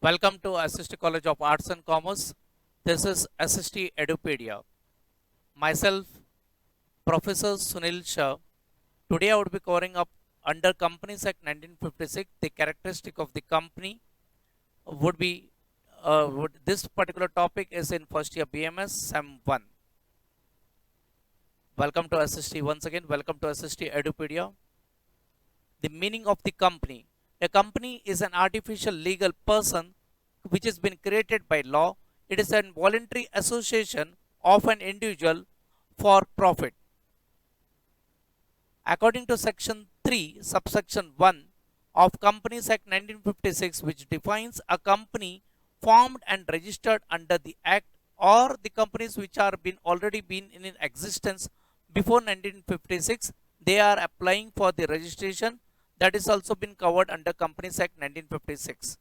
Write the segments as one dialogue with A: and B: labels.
A: Welcome to SST College of Arts and Commerce. This is SST Edupedia. Myself, Professor Sunil Shah. Today I would be covering up under Companies Act 1956. The characteristic of the company would be this particular topic is in first year BMS Sem 1. Welcome to SST once again. Welcome to SST Edupedia. The meaning of the company. A company is an artificial legal person which has been created by law. It is a voluntary association of an individual for profit. According to section 3, subsection 1 of Companies Act 1956, which defines a company formed and registered under the act, or the companies which are already been in existence before 1956, they are applying for the registration. That is also been covered under Companies Act 1956.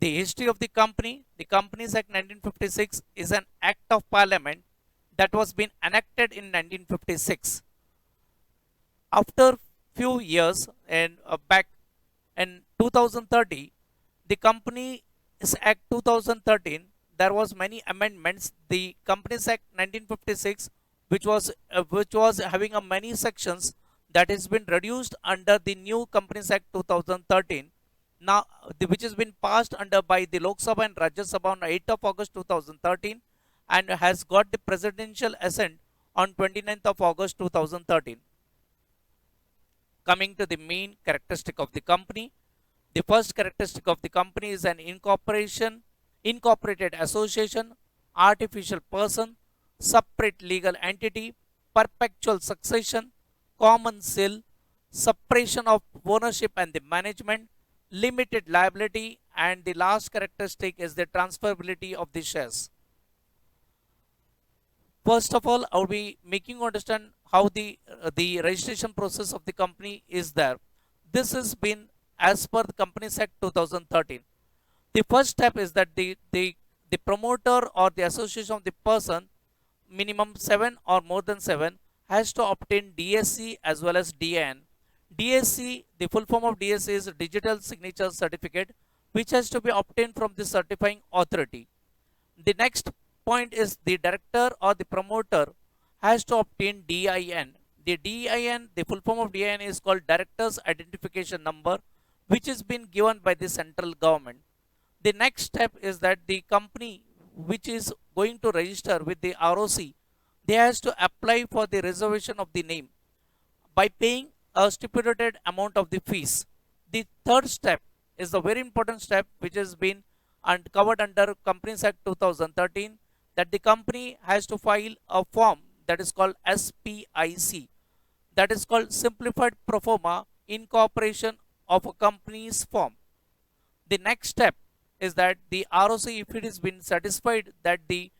A: The history of the Companies Act 1956 is an act of parliament that was been enacted in 1956. After few years and back in 2030, the Companies Act 2013, there was many amendments. The Companies Act 1956, which was having a many sections, that has been reduced under the new Companies Act 2013, now which has been passed under by the Lok Sabha and Rajya Sabha on 8th of August 2013 and has got the presidential assent on 29th of August 2013. Coming to the main characteristic of the company, the first characteristic of the company is an incorporated association, artificial person, separate legal entity, perpetual succession, common seal, separation of ownership and the management, limited liability, and the last characteristic is the transferability of the shares. First of all, I will be making you understand how the registration process of the company is there. This has been as per the Companies Act 2013. The first step is that the promoter or the association of the person, minimum 7 or more than 7, has to obtain DSC as well as DIN. DSC, the full form of DSC is Digital Signature Certificate, which has to be obtained from the certifying authority. The next point is the director or the promoter has to obtain DIN. The DIN, the full form of DIN is called Director's Identification Number, which has been given by the central government. The next step is that the company which is going to register with the ROC, they has to apply for the reservation of the name by paying a stipulated amount of the fees. The third step is the very important step which has been covered under Companies Act 2013, that the company has to file a form that is called SPIC, that is called Simplified Proforma Incorporation of a Company's Form. The next step is that the ROC, if it has been satisfied that the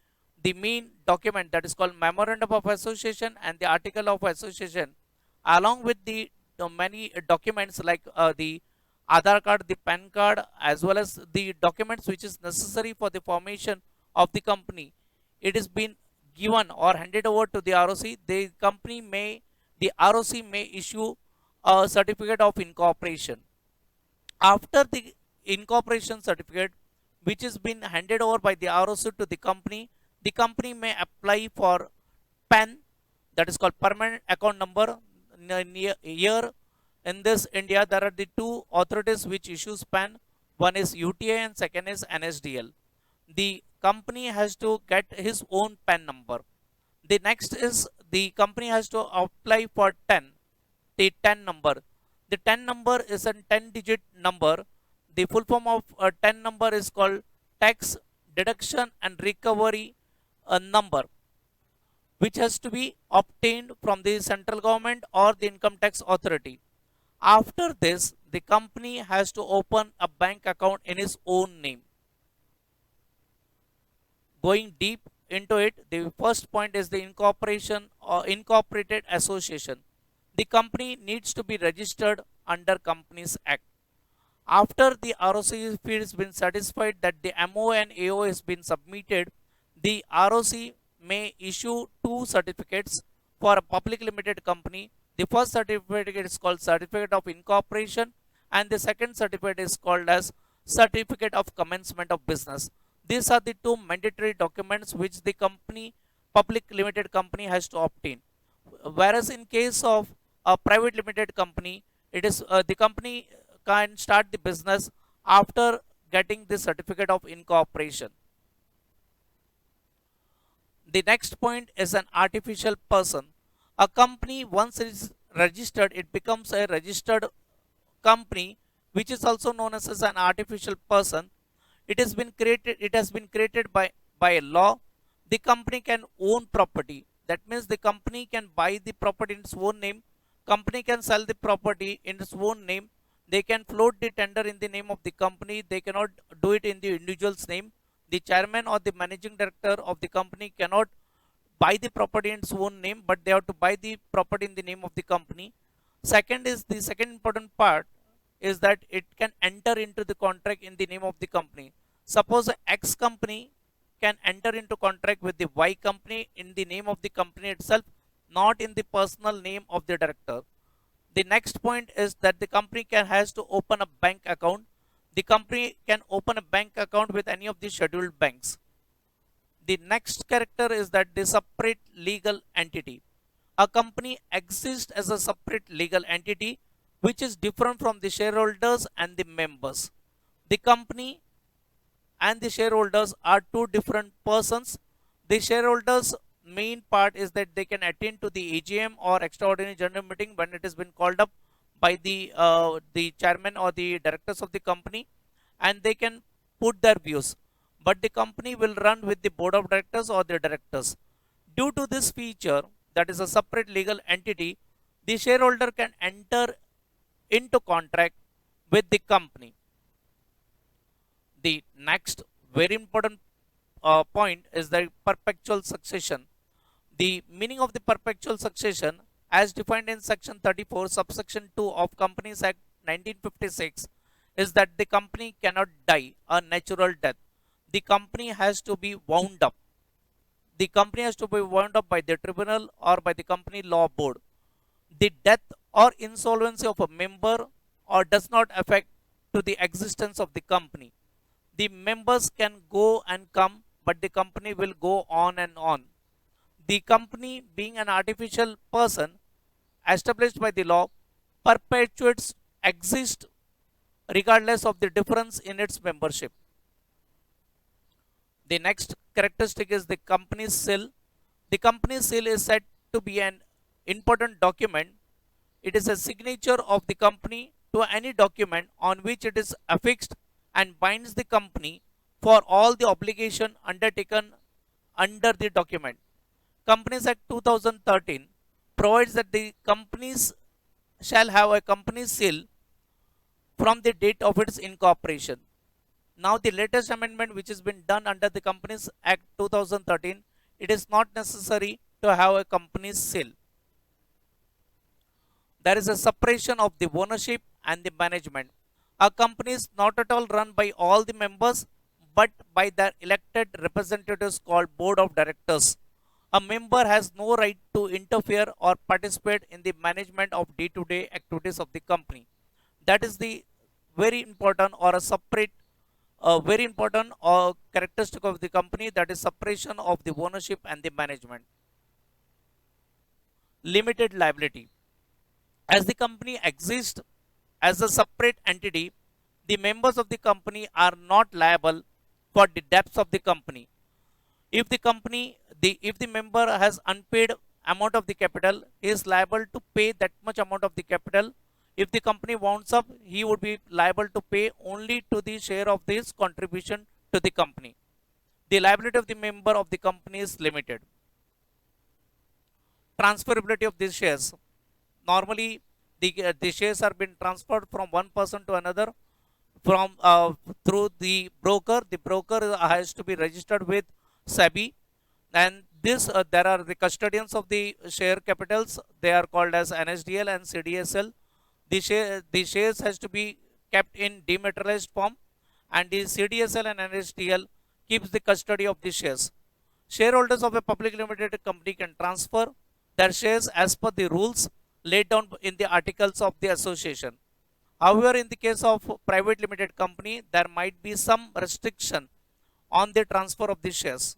A: main document that is called Memorandum of Association and the Article of Association, along with the many documents like the Aadhaar card, the PAN card, as well as the documents which is necessary for the formation of the company, it is been given or handed over to the ROC. The ROC may issue a certificate of incorporation. After the incorporation certificate, which has been handed over by the ROC to the company may apply for PAN, that is called Permanent Account Number. Here in this India, there are the two authorities which issues PAN. One is UTI and second is NSDL. The company has to get his own PAN number. The next is the company has to apply for the 10 number. The 10 number is a 10-digit number. The full form of a 10 number is called Tax Deduction and Recovery Number, which has to be obtained from the central government or the income tax authority. After this, the company has to open a bank account in its own name. Going deep into it, the first point is the incorporation or incorporated association. The company needs to be registered under Companies Act. After the ROC has been satisfied that the MO and AO has been submitted, the ROC may issue two certificates for a public limited company. The first certificate is called Certificate of Incorporation and the second certificate is called as certificate of commencement of business. These are the two mandatory documents which the company, public limited company, has to obtain. Whereas in case of a private limited company, it is the company can start the business after getting the certificate of incorporation. The next point is an artificial person. A company, once it is registered, it becomes a registered company, which is also known as an artificial person. It has been created by a law. The company can own property. That means the company can buy the property in its own name. Company can sell the property in its own name. They can float the tender in the name of the company. They cannot do it in the individual's name. The chairman or the managing director of the company cannot buy the property in its own name, but they have to buy the property in the name of the company. Second is the second important part is that it can enter into the contract in the name of the company. Suppose X company can enter into contract with the Y company in the name of the company itself, not in the personal name of the director. The next point is that the company has to open a bank account. The company can open a bank account with any of the scheduled banks. The next character is that the separate legal entity. A company exists as a separate legal entity which is different from the shareholders and the members. The company and the shareholders are two different persons. The shareholders main part is that they can attend to the AGM or extraordinary general meeting when it has been called up by the chairman or the directors of the company, and they can put their views. But the company will run with the board of directors or the directors. Due to this feature, that is a separate legal entity, the shareholder can enter into contract with the company. The next very important point is the perpetual succession. The meaning of the perpetual succession, as defined in section 34 subsection 2 of Companies Act 1956, is that the company cannot die a natural death. The company has to be wound up. The company has to be wound up by the tribunal or by the company law board. The death or insolvency of a member or does not affect to the existence of the company. The members can go and come, but the company will go on and on. The company, being an artificial person established by the law, perpetuates exist regardless of the difference in its membership. The next characteristic is the company's seal. The company's seal is said to be an important document. It is a signature of the company to any document on which it is affixed and binds the company for all the obligation undertaken under the document. Companies Act 2013 provides that the companies shall have a company seal from the date of its incorporation. Now the latest amendment which has been done under the Companies Act 2013, it is not necessary to have a company's seal. There is a separation of the ownership and the management. A company is not at all run by all the members but by their elected representatives called board of directors. A member has no right to interfere or participate in the management of day-to-day activities of the company. That is the very important or a separate very important characteristic of the company, that is separation of the ownership and the management. Limited liability. As the company exists as a separate entity, the members of the company are not liable for the debts of the company. If the member has unpaid amount of the capital, he is liable to pay that much amount of the capital. If the company wounds up, he would be liable to pay only to the share of this contribution to the company. The liability of the member of the company is limited. Transferability of these shares. Normally, the shares are being transferred from one person to another from through the broker. The broker has to be registered with SEBI, and this there are the custodians of the share capitals. They are called as NSDL and CDSL. The shares has to be kept in dematerialized form, and the CDSL and NSDL keeps the custody of the shares. Shareholders of a public limited company can transfer their shares as per the rules laid down in the articles of the association. However, in the case of private limited company, there might be some restriction on the transfer of the shares.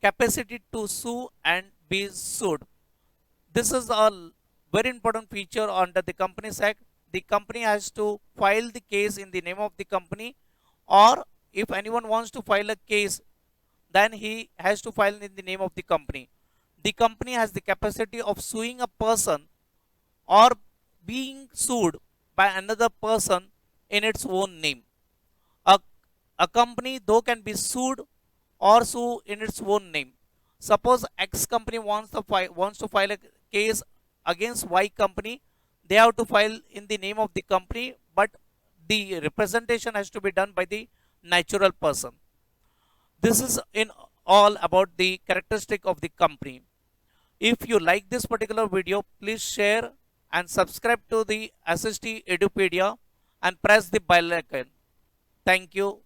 A: Capacity to sue and be sued. This is a very important feature under the Companies Act. The company has to file the case in the name of the company, or if anyone wants to file a case, then he has to file in the name of the company. The company has the capacity of suing a person or being sued by another person in its own name. A, a company though can be sued or sue in its own name. Suppose X company wants to file a case against Y company, they have to file in the name of the company, but the representation has to be done by the natural person. This is in all about the characteristic of the company. If you like this particular video, please share and subscribe to the SST Edupedia and press the bell icon. Thank you.